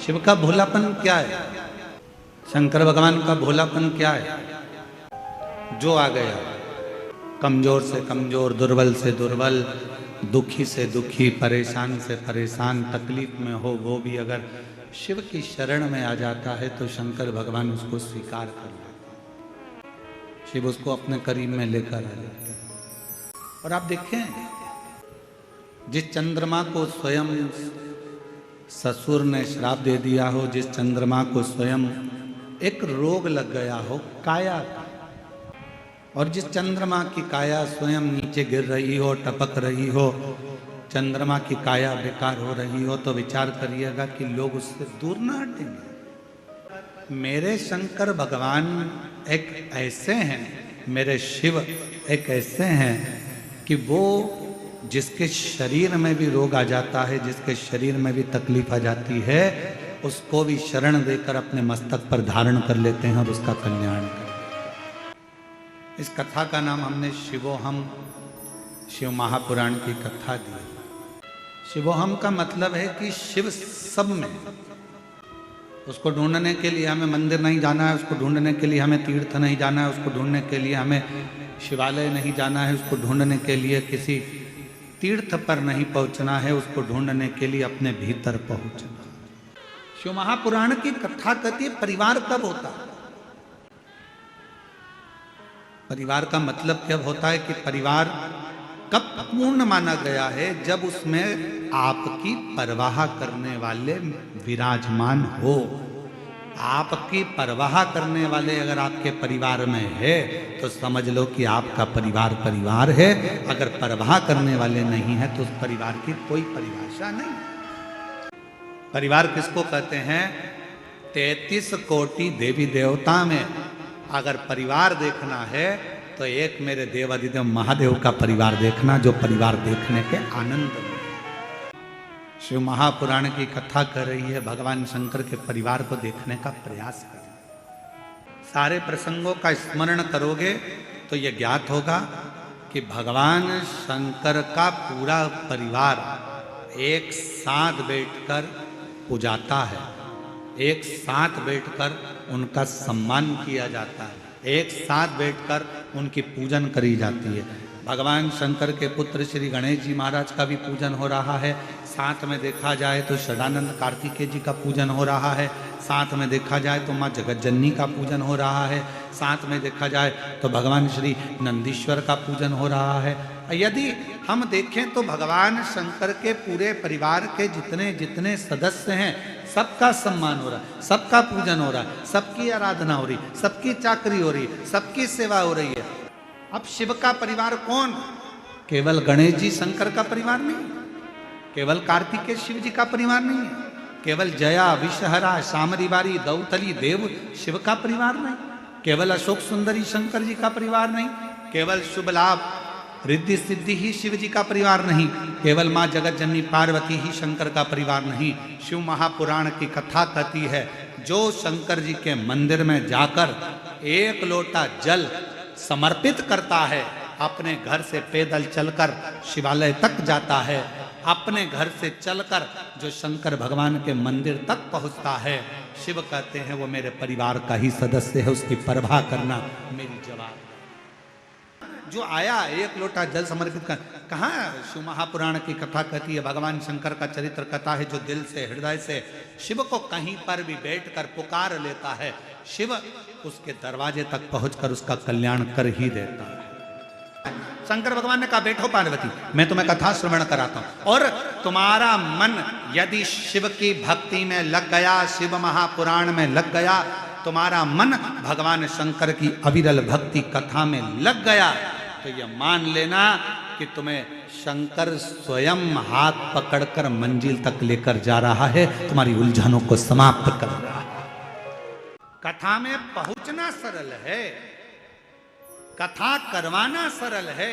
शिव का भोलापन क्या है? शंकर भगवान का भोलापन क्या है? जो आ गया, कमजोर से कमजोर, दुर्बल से दुर्बल, दुखी से दुखी, परेशान से परेशान, तकलीफ में हो, वो भी अगर शिव की शरण में आ जाता है तो शंकर भगवान उसको स्वीकार कर लेते हैं। शिव उसको अपने करीब में लेकर आ जाते हैं। और आप देखें, जिस चंद्रमा को स्वयं ससुर ने श्राप दे दिया हो, जिस चंद्रमा को स्वयं एक रोग लग गया हो काया का, और जिस चंद्रमा की काया स्वयं नीचे गिर रही हो, टपक रही हो, चंद्रमा की काया बेकार हो रही हो, तो विचार करिएगा कि लोग उससे दूर ना हटेंगे। मेरे शंकर भगवान एक ऐसे हैं, मेरे शिव एक ऐसे हैं कि वो जिसके शरीर में भी रोग आ जाता है, जिसके शरीर में भी तकलीफ आ जाती है, उसको भी शरण देकर अपने मस्तक पर धारण कर लेते हैं और उसका कल्याण करते हैं। इस कथा का नाम हमने शिवोहम, शिव महापुराण की कथा दी। शिवोहम का मतलब है कि शिव सब में। उसको ढूंढने के लिए हमें मंदिर नहीं जाना है, उसको ढूंढने के लिए हमें तीर्थ नहीं जाना है, उसको ढूंढने के लिए हमें शिवालय नहीं जाना है, उसको ढूंढने के लिए किसी तीर्थ पर नहीं पहुंचना है, उसको ढूंढने के लिए अपने भीतर पहुंचना। शिव महापुराण की कथा कहती है परिवार कब होता है। परिवार का मतलब क्या होता है कि परिवार कब पूर्ण माना गया है? जब उसमें आपकी परवाह करने वाले विराजमान हो। आपकी परवाह करने वाले अगर आपके परिवार में है तो समझ लो कि आपका परिवार परिवार है। अगर परवाह करने वाले नहीं है तो उस परिवार की कोई परिभाषा नहीं। परिवार किसको कहते हैं? 33 कोटि देवी देवता में अगर परिवार देखना है तो एक मेरे देवादिदेव महादेव का परिवार देखना, जो परिवार देखने के आनंद में। शिव महापुराण की कथा कर रही है, भगवान शंकर के परिवार को देखने का प्रयास करें। सारे प्रसंगों का स्मरण करोगे तो यह ज्ञात होगा कि भगवान शंकर का पूरा परिवार एक साथ बैठकर पूजाता है, एक साथ बैठकर उनका सम्मान किया जाता है, एक साथ बैठकर उनकी पूजन करी जाती है। भगवान शंकर के पुत्र श्री गणेश जी महाराज का भी पूजन हो रहा है। साथ में देखा जाए तो षडानंद कार्तिकेय जी का पूजन हो रहा है। साथ में देखा जाए तो माँ जगज्जननी का पूजन हो रहा है। साथ में देखा जाए तो भगवान श्री नंदीश्वर का पूजन हो रहा है। यदि हम देखें तो भगवान शंकर के पूरे परिवार के जितने जितने सदस्य हैं सबका सम्मान हो रहा है, सबका पूजन हो रहा है, सबकी आराधना हो रही, सबकी चाकरी हो रही, सबकी सेवा हो रही है। अब शिव का परिवार कौन? केवल गणेश जी शंकर का परिवार नहीं, केवल कार्तिकेय शिव जी का परिवार नहीं है, केवल जया विषहरा शामरीवारी दौतली देव शिव का परिवार नहीं, केवल अशोक सुंदरी शंकर जी का परिवार नहीं, केवल शुभ लाभ रिद्धि सिद्धि ही शिव जी का परिवार नहीं, केवल माँ जगज्जननी पार्वती ही शंकर का परिवार नहीं। शिव महापुराण की कथा कहती है, जो शंकर जी के मंदिर में जाकर एक लोटा जल समर्पित करता है, अपने घर से पैदल चलकर शिवालय तक जाता है, अपने घर से चलकर जो शंकर भगवान के मंदिर तक पहुंचता है, शिव कहते हैं वो मेरे परिवार का ही सदस्य है, उसकी परवाह करना मेरी जवाब। जो आया एक लोटा जल समर्पित कर, कहाँ शिव महापुराण की कथा कहती है, भगवान शंकर का चरित्र कथा है, जो दिल से हृदय से शिव को कहीं पर भी बैठकर पुकार लेता है, शिव उसके दरवाजे तक पहुंचकर उसका कल्याण कर ही देता है। शंकर भगवान ने कहा, बैठो पार्वती, मैं तुम्हें कथा श्रवण कराता हूं, और तुम्हारा मन यदि शिव की भक्ति में लग गया, शिव महापुराण में लग गया, तुम्हारा मन भगवान शंकर की अविरल भक्ति कथा में लग गया, तो यह मान लेना कि तुम्हें शंकर स्वयं हाथ पकड़कर मंजिल तक लेकर जा रहा है, तुम्हारी उलझनों को समाप्त कर रहा है। कथा में पहुंचना सरल है, कथा करवाना सरल है,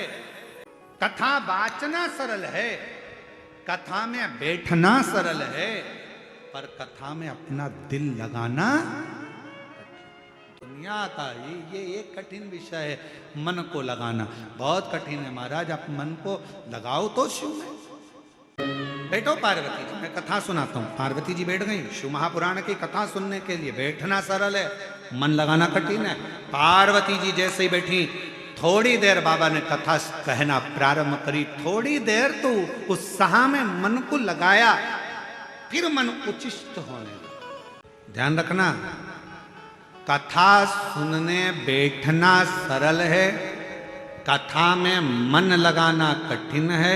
कथा बाचना सरल है, कथा में बैठना सरल है, पर कथा में अपना दिल लगाना दुनिया का ये एक कठिन विषय है। मन को लगाना बहुत कठिन है महाराज। आप मन को लगाओ तो शिव में। बैठो पार्वती जी, मैं कथा सुनाता हूँ। पार्वती जी बैठ गई। शिव महापुराण की कथा सुनने के लिए बैठना सरल है, मन लगाना कठिन है। पार्वती जी जैसे ही बैठी, थोड़ी देर बाबा ने कथा कहना प्रारंभ करी। थोड़ी देर तो उत्साह में मन को लगाया, फिर मन उचिष्ट होने लगा। ध्यान रखना, कथा सुनने बैठना सरल है, कथा में मन लगाना कठिन है,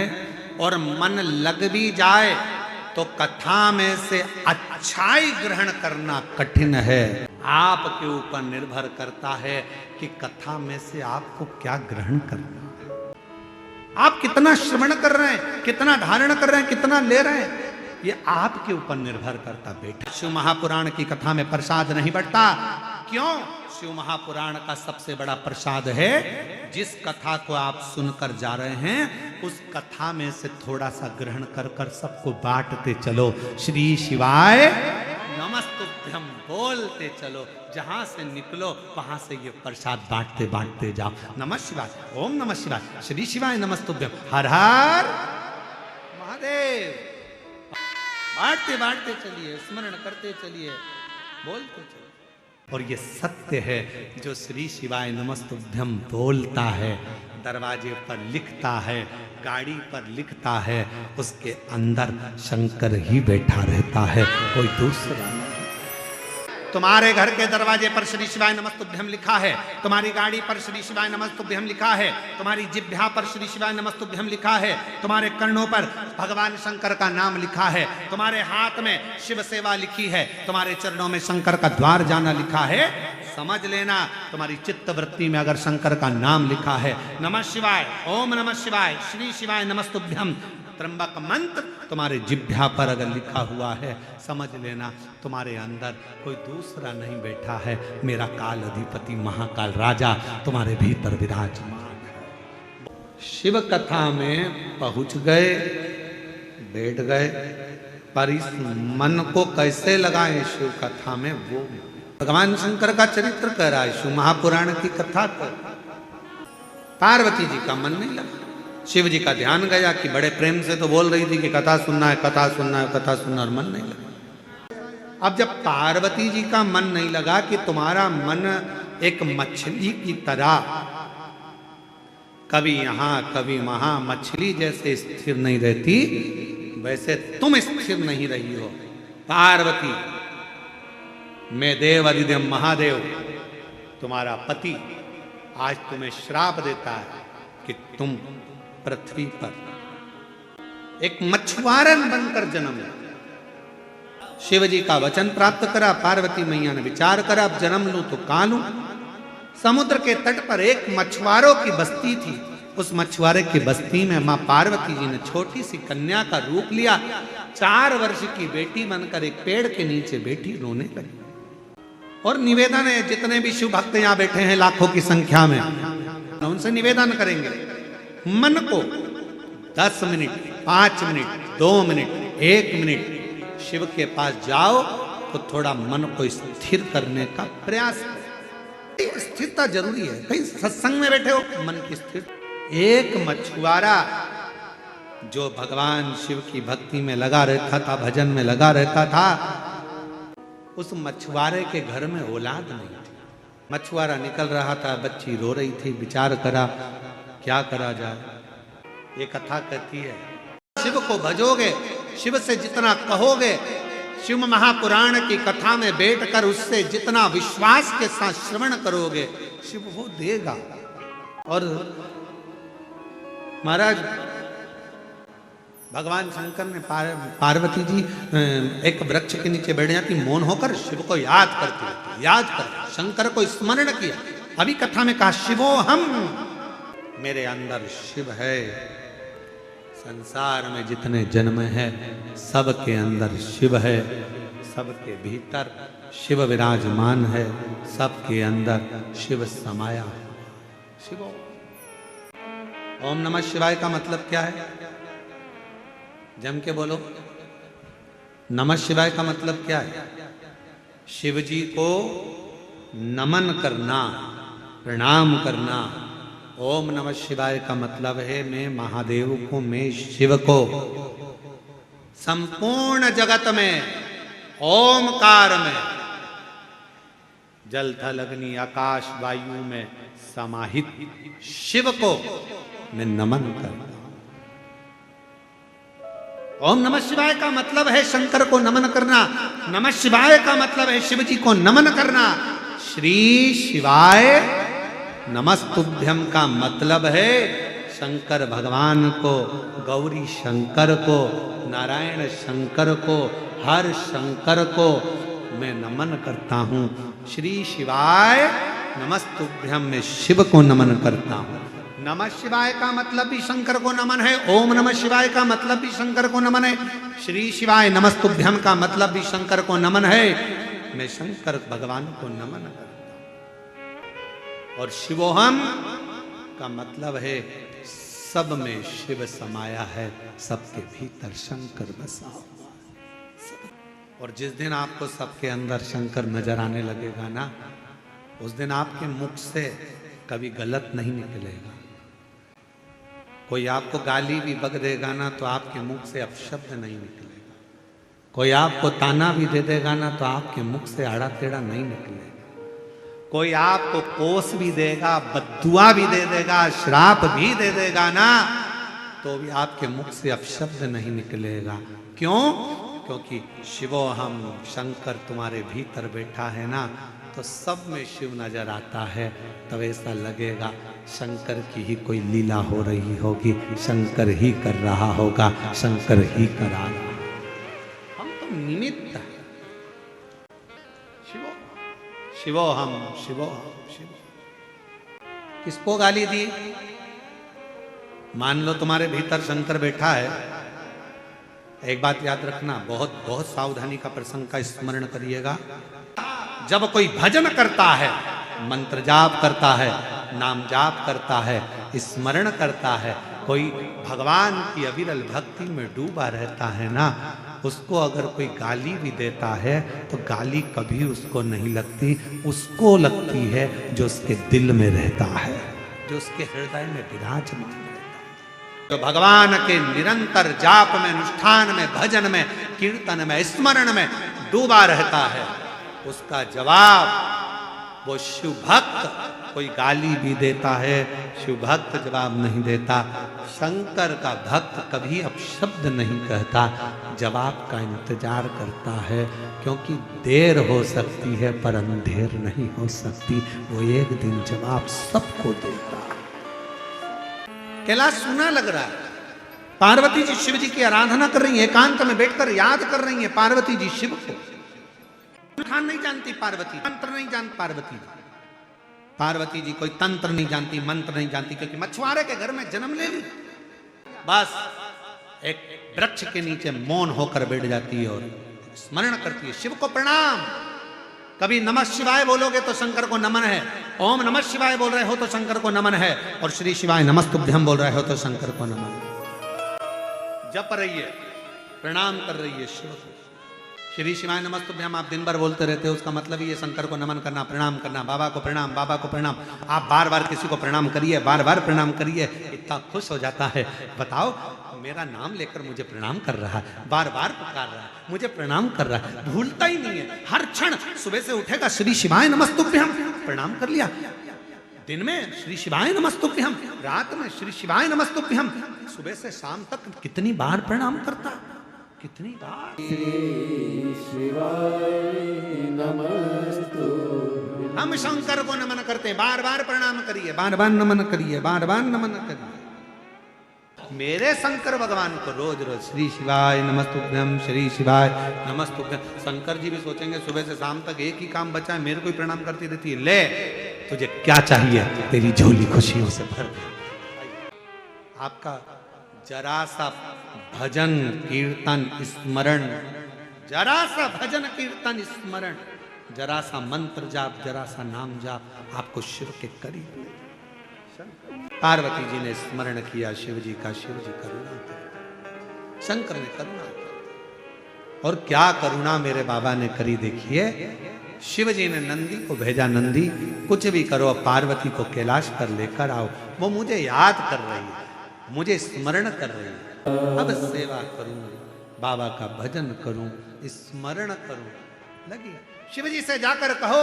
और मन लग भी जाए तो कथा में से अच्छाई ग्रहण करना कठिन है। आपके ऊपर निर्भर करता है कि कथा में से आपको क्या ग्रहण करना है। आप कितना श्रवण कर रहे हैं, कितना धारण कर रहे हैं, कितना ले रहे हैं, ये आपके ऊपर निर्भर करता। बेटा, शिव महापुराण की कथा में प्रसाद नहीं बढ़ता। क्यों? शिव महापुराण का सबसे बड़ा प्रसाद है, जिस कथा को आप सुनकर जा रहे हैं उस कथा में से थोड़ा सा ग्रहण कर कर सबको बांटते चलो। श्री शिवाय नमस्तुभ्यम बोलते चलो, जहां से निकलो वहां से ये प्रसाद बांटते बांटते जाओ। नमः शिवाय, ओम नमः शिवाय, श्री शिवाय नमस्तुभ्यम, हर हर महादेव। बांटते बांटते चलिए, स्मरण करते चलिए, बोलते चलिए। और ये सत्य है, जो श्री शिवाय नमस्तुभ्यम बोलता है, दरवाजे पर लिखता है, गाड़ी पर लिखता है, उसके अंदर शंकर ही बैठा रहता है, कोई दूसरा नहीं। तुम्हारे घर के दरवाजे पर श्री शिवाय नमस्तुभ्यम लिखा है, तुम्हारी गाड़ी पर श्री शिवाय नमस्तुभ्यम लिखा है, तुम्हारी जिह्वा पर श्री शिवाय नमस्तुभ्यम लिखा है, तुम्हारे कर्णों पर भगवान शंकर का नाम लिखा है, तुम्हारे हाथ में शिव सेवा लिखी है, तुम्हारे चरणों में शंकर का द्वार जाना लिखा है। समझ लेना, तुम्हारी चित्त वृत्ति में अगर शंकर का नाम लिखा है, नमः शिवाय, ओम नमः शिवाय, श्री शिवाय नमस्तुभ्यम, त्र्यंबक मंत्र तुम्हारे जिह्वा पर अगर लिखा हुआ है, समझ लेना तुम्हारे अंदर कोई दूसरा नहीं बैठा है, मेरा काल अधिपति महाकाल राजा तुम्हारे भीतर विराजमान है। शिव कथा में पहुंच गए, बैठ गए, पर इस मन को कैसे लगाएं शिव कथा में, वो भगवान शंकर का चरित्र कह रहा है। शिव महापुराण की कथा कर, पार्वती जी का मन नहीं लगा। शिव जी का ध्यान गया कि बड़े प्रेम से तो बोल रही थी कि कथा सुनना है, कथा सुनना है, कथा सुनना, और मन नहीं लगा। अब जब पार्वती जी का मन नहीं लगा कि तुम्हारा मन एक मछली की तरह कभी यहां कभी वहां मछली जैसे स्थिर नहीं रहती, वैसे तुम स्थिर नहीं रही हो। पार्वती, मैं देव अधिदेव महादेव तुम्हारा पति आज तुम्हें श्राप देता है कि तुम पृथ्वी पर एक मछुआरन बनकर जन्म लो। शिव जी का वचन प्राप्त करा, पार्वती मैया ने विचार करा, अब जन्म लूं तो कहां लूं। समुद्र के तट पर एक मछुआरों की बस्ती थी। उस मछुआरे की बस्ती में मां पार्वती जी ने छोटी सी कन्या का रूप लिया, 4 वर्ष की बेटी बनकर एक पेड़ के नीचे बैठी रोने लगी। और निवेदन है, जितने भी शिव भक्त यहां बैठे हैं लाखों की संख्या में, उनसे निवेदन करेंगे, मन को 10 minute, 5 minute, 2 minute, 1 minute Shiv के पास जाओ तो थोड़ा मन को स्थिर करने का प्रयास करो। स्थिरता जरूरी है। कहीं सत्संग में बैठे हो, मन की स्थिर। एक मछुआरा जो भगवान शिव की भक्ति में लगा रहता था, भजन में लगा रहता था, उस मछुआरे के घर में औलाद नहीं थी। मछुआरा निकल रहा था, बच्ची रो रही थी, विचार करा क्या करा जाए। ये कथा कहती है, शिव को भजोगे, शिव से जितना कहोगे, शिव महापुराण की कथा में बैठकर उससे जितना विश्वास के साथ श्रवण करोगे, शिव वो देगा। और महाराज भगवान शंकर ने पार्वती जी एक वृक्ष के नीचे बैठ जाती, मौन होकर शिव को याद करती, याद कर शंकर को स्मरण किया। अभी कथा में कहा, शिवो हम, मेरे अंदर शिव है। संसार में जितने जन्म है सबके अंदर शिव है, सबके भीतर शिव विराजमान है, सबके अंदर शिव समाया है। शिवो। ओम नमः शिवाय का मतलब क्या है? जम के बोलो। नमः शिवाय का मतलब क्या है? शिव जी को नमन करना, प्रणाम करना। ओम नमः शिवाय का मतलब है मैं महादेव को, मैं शिव को संपूर्ण जगत में ओमकार में जल थल अग्नि आकाश वायु में समाहित शिव को मैं नमन करता हूं। ओम नमः शिवाय का मतलब है शंकर को नमन करना। नमः शिवाय का मतलब है शिव जी को नमन करना। श्री शिवाय नमस्तुभ्यम का मतलब है शंकर भगवान को, गौरी शंकर को, नारायण शंकर को, हर शंकर को मैं नमन करता हूं। श्री शिवाय नमस्तुभ्यम में शिव को नमन करता हूं। नमः शिवाय का मतलब भी शंकर को नमन है। ओम नमः शिवाय का मतलब भी शंकर को नमन है। श्री शिवाय नमस्तुभ्यम का मतलब भी शंकर को नमन है। मैं शंकर भगवान को नमन करता हूं। और शिवोहम का मतलब है सब में शिव समाया है, सबके भीतर शंकर बसा हुआ है। और जिस दिन आपको सबके अंदर शंकर नजर आने लगेगा ना, उस दिन आपके मुख से कभी गलत नहीं निकलेगा। कोई आपको गाली भी बक देगा ना तो आपके मुख से अपशब्द नहीं निकलेगा। कोई आपको ताना भी दे देगा ना तो आपके मुख से आड़ा टेढ़ा नहीं निकलेगा। कोई आपको कोस भी देगा, बद्दुआ भी दे देगा, श्राप भी दे देगा ना, तो भी आपके मुख से अपशब्द नहीं निकलेगा। क्यों? क्योंकि शिवो हम शंकर तुम्हारे भीतर बैठा है ना, तो सब में शिव नजर आता है। तब ऐसा लगेगा शंकर की ही कोई लीला हो रही होगी, शंकर ही कर रहा होगा, शंकर ही करा रहा। हम तो निमित्त हैं। शिवो शिवो हम शिवो शिव। किसको गाली दी? मान लो तुम्हारे भीतर शंकर बैठा है। एक बात याद रखना, बहुत बहुत सावधानी का प्रसंग का स्मरण करिएगा। जब कोई भजन करता है, मंत्र जाप करता है, नाम जाप करता है, स्मरण करता है, कोई भगवान की अविरल भक्ति में डूबा रहता है ना, उसको अगर कोई गाली भी देता है तो गाली कभी उसको नहीं लगती। उसको लगती है जो उसके दिल में रहता है, जो उसके हृदय में विराजमान रहता है। तो भगवान के निरंतर जाप में, अनुष्ठान में, भजन में, कीर्तन में, स्मरण में डूबा रहता है, उसका जवाब वो शिव भक्त, कोई गाली भी देता है, शिव भक्त जवाब नहीं देता। शंकर का भक्त कभी अपशब्द नहीं कहता, जवाब का इंतजार करता है, क्योंकि देर हो सकती है पर अंधेर नहीं हो सकती। वो एक दिन जवाब सबको देता। कैलाश सुना लग रहा है। पार्वती जी शिव जी की आराधना कर रही है, एकांत में बैठकर याद कर रही है पार्वती जी शिव को। खान नहीं जानती पार्वती, तंत्र नहीं जानती पार्वती जी। पार्वती जी कोई तंत्र नहीं जानती, मंत्र नहीं जानती, क्योंकि मछुआरे के घर में जन्म ले ली। बस एक वृक्ष के नीचे मौन होकर बैठ जाती है और स्मरण करती है शिव को प्रणाम। कभी नमः शिवाय बोलोगे तो शंकर को नमन है, ओम नमः शिवाय बोल रहे हो तो शंकर को नमन है, और श्री शिवाय नमस्तुभ्यम बोल रहे हो तो शंकर को नमन है। जप रही है, प्रणाम कर रही है शिव को। श्री शिवाय नमस्तुभ्यम आप दिन भर बोलते रहते हो, उसका मतलब ही है शंकर को नमन करना, प्रणाम करना, बाबा को प्रणाम, बाबा को प्रणाम। आप बार बार किसी को प्रणाम करिए, बार बार प्रणाम करिए, इतना खुश हो जाता है। बताओ, मेरा नाम लेकर मुझे प्रणाम कर रहा है, बार बार पुकार रहा है, मुझे प्रणाम कर रहा है, भूलता ही नहीं है। हर क्षण सुबह से उठेगा श्री शिवाय नमस्तुभ्यम, प्रणाम कर लिया। दिन में श्री शिवाय नमस्तुभ्यम, रात में श्री शिवाय नमस्तुभ्यम, सुबह से शाम तक कितनी बार प्रणाम करता, कितनी बार। हम शंकर को नमन करते हैं, बार बार प्रणाम करिए, बार बार नमन करिए, बार बार नमन करिए। मेरे शंकर भगवान को रोज रोज श्री शिवाय नमस्तुभ्यम, श्री शिवाय नमस्तुभ्यम। शंकर जी भी सोचेंगे सुबह से शाम तक एक ही काम बचा है, मेरे को ही प्रणाम करती रहती है। ले, तुझे क्या चाहिए, तेरी झोली खुशियों से भर दे। आपका जरा सा भजन कीर्तन स्मरण, जरा सा भजन कीर्तन स्मरण, जरा सा मंत्र जाप, जरा सा नाम जाप, आपको शिव के करीब ले। पार्वती जी ने स्मरण किया शिव जी का, शिव जी करुणा करते, शंकर ने करुणा करते। और क्या करुणा मेरे बाबा ने करी देखिए। शिव जी ने नंदी को भेजा, नंदी कुछ भी करो, पार्वती को कैलाश पर लेकर आओ। वो मुझे याद कर रही है, मुझे स्मरण कर रही है, अब सेवा करूंगी। बाबा का भजन करूं, स्मरण करूं। लगी शिव जी से जाकर कहो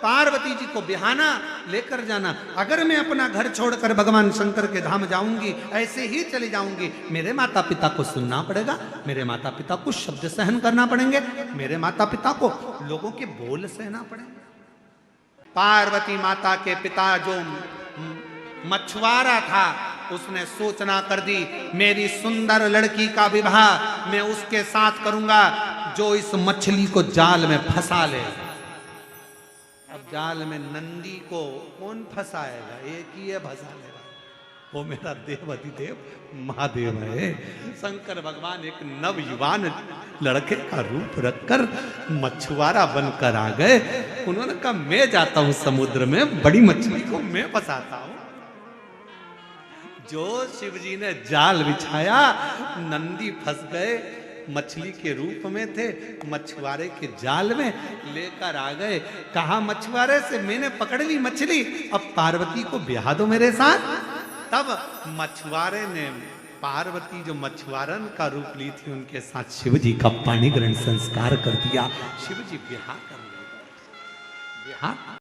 पार्वती जी को बिहाना लेकर जाना। अगर मैं अपना घर छोड़कर भगवान शंकर के धाम जाऊंगी, ऐसे ही चली जाऊंगी, मेरे माता पिता को सुनना पड़ेगा, मेरे माता पिता को शब्द सहन करना पड़ेंगे, मेरे माता पिता को लोगों के बोल सहना पड़ेंगे। पार्वती माता के पिता जो मछुआरा था, उसने सूचना कर दी, मेरी सुंदर लड़की का विवाह मैं उसके साथ करूंगा जो इस मछली को जाल में फंसा ले। अब जाल में नंदी को कौन फंसाएगा? एक ही है फंसा लेगा, वो मेरा देव अधिदेव महादेव है। शंकर भगवान एक नवयुवान लड़के का रूप रखकर मछुआरा बनकर आ गए। उन्होंने कहा मैं जाता हूं समुद्र में, बड़ी मछली को मैं फंसाता हूं। जो शिव जी ने जाल बिछाया, नंदी फंस गए, मछली के रूप में थे, मछुआरे के जाल में लेकर आ गए। कहा मछुआरे से मैंने पकड़ ली मछली, अब पार्वती को ब्याह दो मेरे साथ। तब मछुआरे ने पार्वती जो मछुआरन का रूप ली थी, उनके साथ शिव जी का पाणी ग्रहण संस्कार कर दिया। शिव जी ब्याह कर लिया। ब्याह